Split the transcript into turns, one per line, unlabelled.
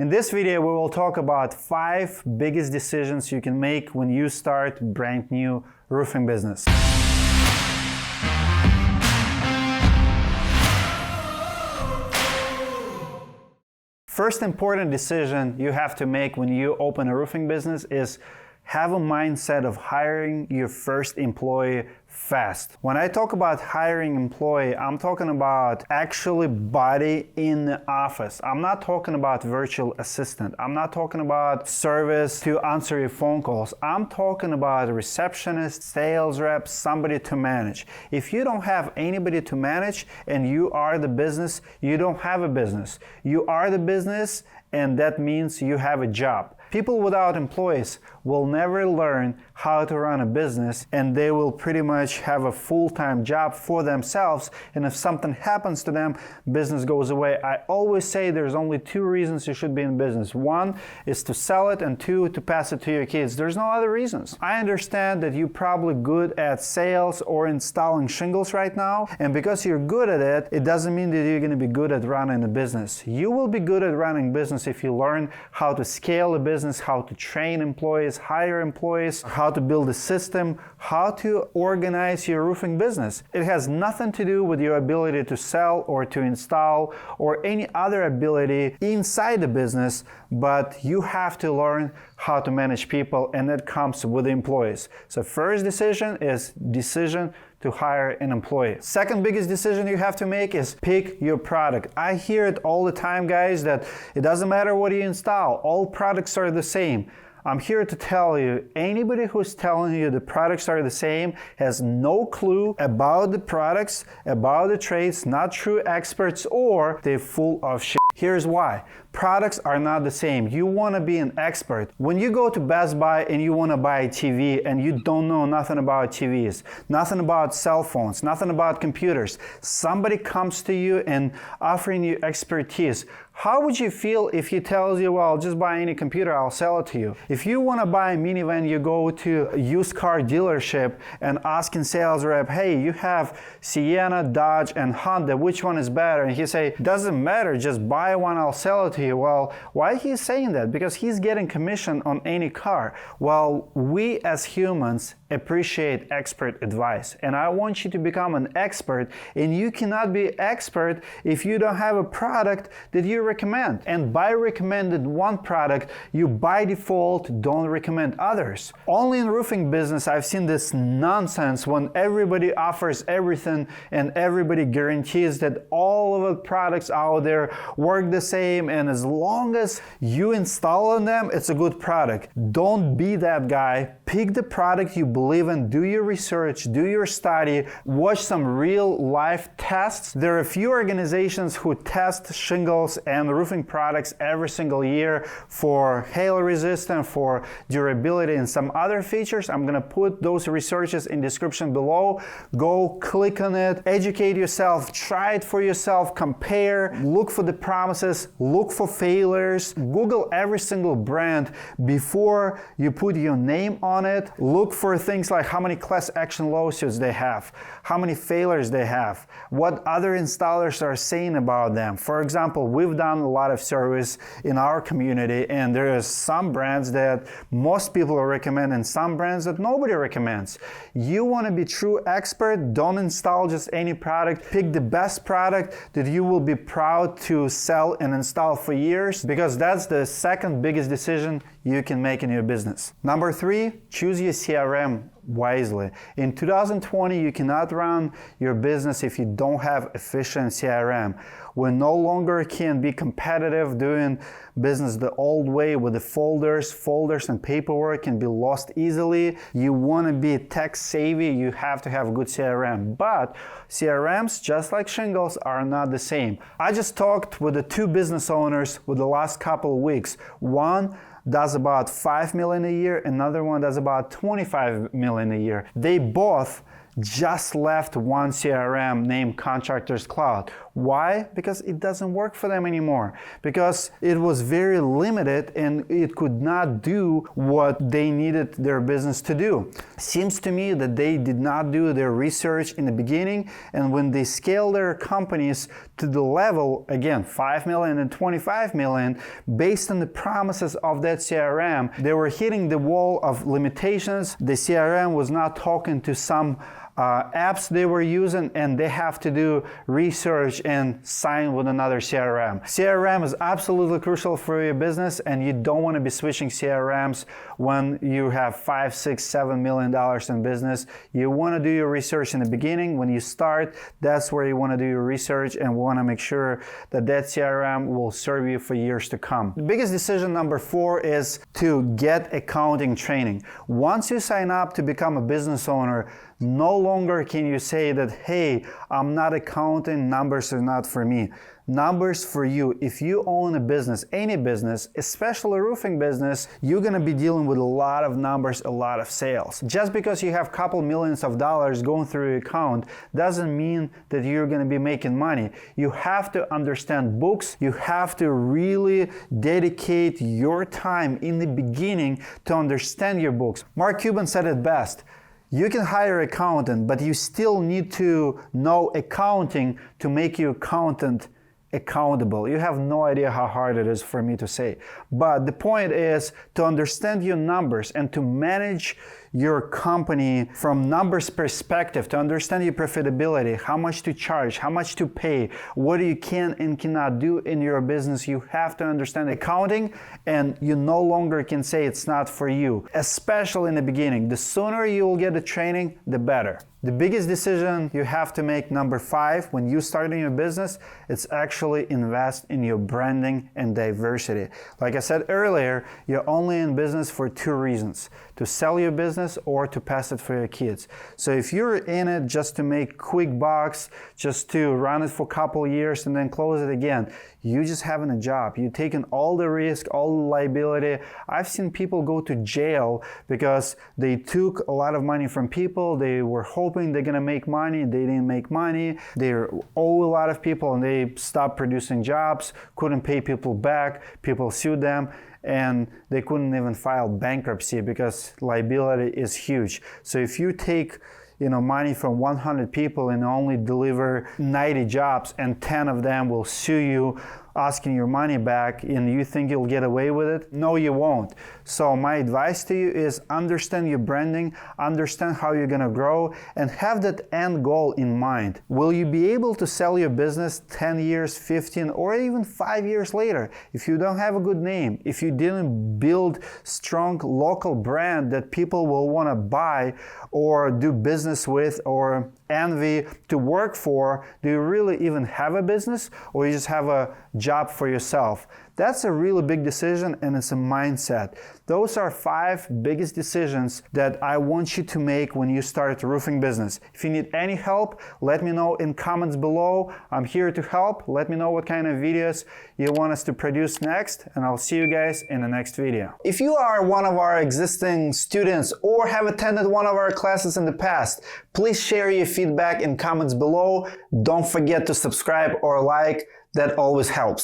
In this video, we will talk about 5 biggest decisions you can make when you start a brand new roofing business. First important decision you have to make when you open a roofing business is have a mindset of hiring your first employee fast. When I talk about hiring employee, I'm talking about actually body in the office. I'm not talking about virtual assistant. I'm not talking about service to answer your phone calls. I'm talking about a receptionist, sales rep, somebody to manage. If you don't have anybody to manage and you are the business, you don't have a business. You are the business, and that means you have a job. People without employees will never learn how to run a business, and they will pretty much have a full-time job for themselves, and if something happens to them, business goes away. I always say there's only 2 reasons you should be in business. 1 is to sell it, and 2 to pass it to your kids. There's no other reasons. I understand that you're probably good at sales or installing shingles right now, and because you're good at it, it doesn't mean that you're going to be good at running a business. You will be good at running business if you learn how to scale a business, how to train employees, hire employees, how to build a system, how to organize your roofing business. It has nothing to do with your ability to sell or to install or any other ability inside the business, but you have to learn how to manage people, and that comes with employees. So first decision is decision to hire an employee. Second biggest decision you have to make is pick your product. I hear it all the time, guys, that it doesn't matter what you install, all products are the same. I'm here to tell you, anybody who's telling you the products are the same has no clue about the products, about the trades, not true experts, or they're full of shit. Here's why. Products are not the same. You want to be an expert. When you go to Best Buy and you want to buy a TV and you don't know nothing about TVs, nothing about cell phones, nothing about computers, somebody comes to you and offering you expertise. How would you feel if he tells you, well, just buy any computer, I'll sell it to you? If you want to buy a minivan, you go to a used car dealership and asking sales rep, hey, you have Sienna, Dodge, and Honda, which one is better? And he say, doesn't matter, just buy one, I'll sell it to you. Well, why he's saying that? Because he's getting commission on any car. Well, we as humans appreciate expert advice, and I want you to become an expert, and you cannot be expert if you don't have a product that you recommend. And by recommended one product, you by default don't recommend others. Only in roofing business I've seen this nonsense when everybody offers everything and everybody guarantees that all of the products out there work the same, and as long as you install on them, it's a good product. Don't be that guy. Pick the product you believe in, do your research, do your study, watch some real life tests. There are a few organizations who test shingles and roofing products every single year for hail resistance, for durability, and some other features. I'm going to put those researches in the description below. Go click on it, educate yourself, try it for yourself, compare, look for the promises, look for failures, Google every single brand before you put your name on it. Look for things like how many class action lawsuits they have, how many failures they have, what other installers are saying about them. For example, we've done a lot of service in our community, and there is some brands that most people recommend and some brands that nobody recommends. You want to be true expert, don't install just any product. Pick the best product that you will be proud to sell and install for years, because that's the second biggest decision you can make in your business. Number 3, choose your CRM wisely. In 2020, you cannot run your business if you don't have efficient CRM. We no longer can be competitive doing business the old way with the folders and paperwork can be lost easily. You want to be tech savvy, you have to have a good CRM. But CRMs, just like shingles, are not the same. I just talked with the 2 business owners with the last couple of weeks. One does about $5 million a year, another one does about $25 million a year. They both just left one CRM named Contractors Cloud. Why? Because it doesn't work for them anymore. Because it was very limited and it could not do what they needed their business to do. Seems to me that they did not do their research in the beginning, and when they scaled their companies to the level, again, 5 million and 25 million, based on the promises of that CRM, they were hitting the wall of limitations. The CRM was not talking to some apps they were using, and they have to do research and sign with another CRM. CRM is absolutely crucial for your business, and you don't want to be switching CRMs when you have $5, $6, $7 million in business. You want to do your research in the beginning. When you start, that's where you want to do your research and want to make sure that that CRM will serve you for years to come. The biggest decision, number 4, is to get accounting training. Once you sign up to become a business owner, no longer can you say that, hey, I'm not accounting, numbers are not for me. Numbers for you. If you own a business, any business, especially a roofing business, you're going to be dealing with a lot of numbers, a lot of sales. Just because you have a couple millions of dollars going through your account doesn't mean that you're going to be making money. You have to understand books. You have to really dedicate your time in the beginning to understand your books. Mark Cuban said it best. You can hire an accountant, but you still need to know accounting to make your accountant accountable. You have no idea how hard it is for me to say. But the point is to understand your numbers and to manage your company from numbers perspective, to understand your profitability, how much to charge, how much to pay, what you can and cannot do in your business. You have to understand accounting, and you no longer can say it's not for you, especially in the beginning. The sooner you will get the training, the better. The biggest decision you have to make, number 5, when you start in your business, it's actually invest in your branding and diversity. Like I said earlier, you're only in business for 2 reasons: to sell your business or to pass it for your kids. So if you're in it just to make quick bucks, just to run it for a couple years and then close it again, you just having a job. You're taking all the risk, all the liability. I've seen people go to jail because they took a lot of money from people. They were hoping they're gonna make money. They didn't make money. They owe a lot of people and they stopped producing jobs, couldn't pay people back. People sued them, and they couldn't even file bankruptcy because liability is huge. So if you take money from 100 people and only deliver 90 jobs and 10 of them will sue you asking your money back, and you think you'll get away with it? No, you won't. So my advice to you is understand your branding, understand how you're gonna grow, and have that end goal in mind. Will you be able to sell your business 10 years, 15, or even 5 years later? If you don't have a good name, if you didn't build strong local brand that people will wanna buy or do business with or envy to work for, do you really even have a business, or you just have a job for yourself? That's a really big decision, and it's a mindset. Those are 5 biggest decisions that I want you to make when you start a roofing business. If you need any help, let me know in comments below. I'm here to help. Let me know what kind of videos you want us to produce next, and I'll see you guys in the next video. If you are one of our existing students or have attended one of our classes in the past, please share your feedback in comments below. Don't forget to subscribe or like. That always helps.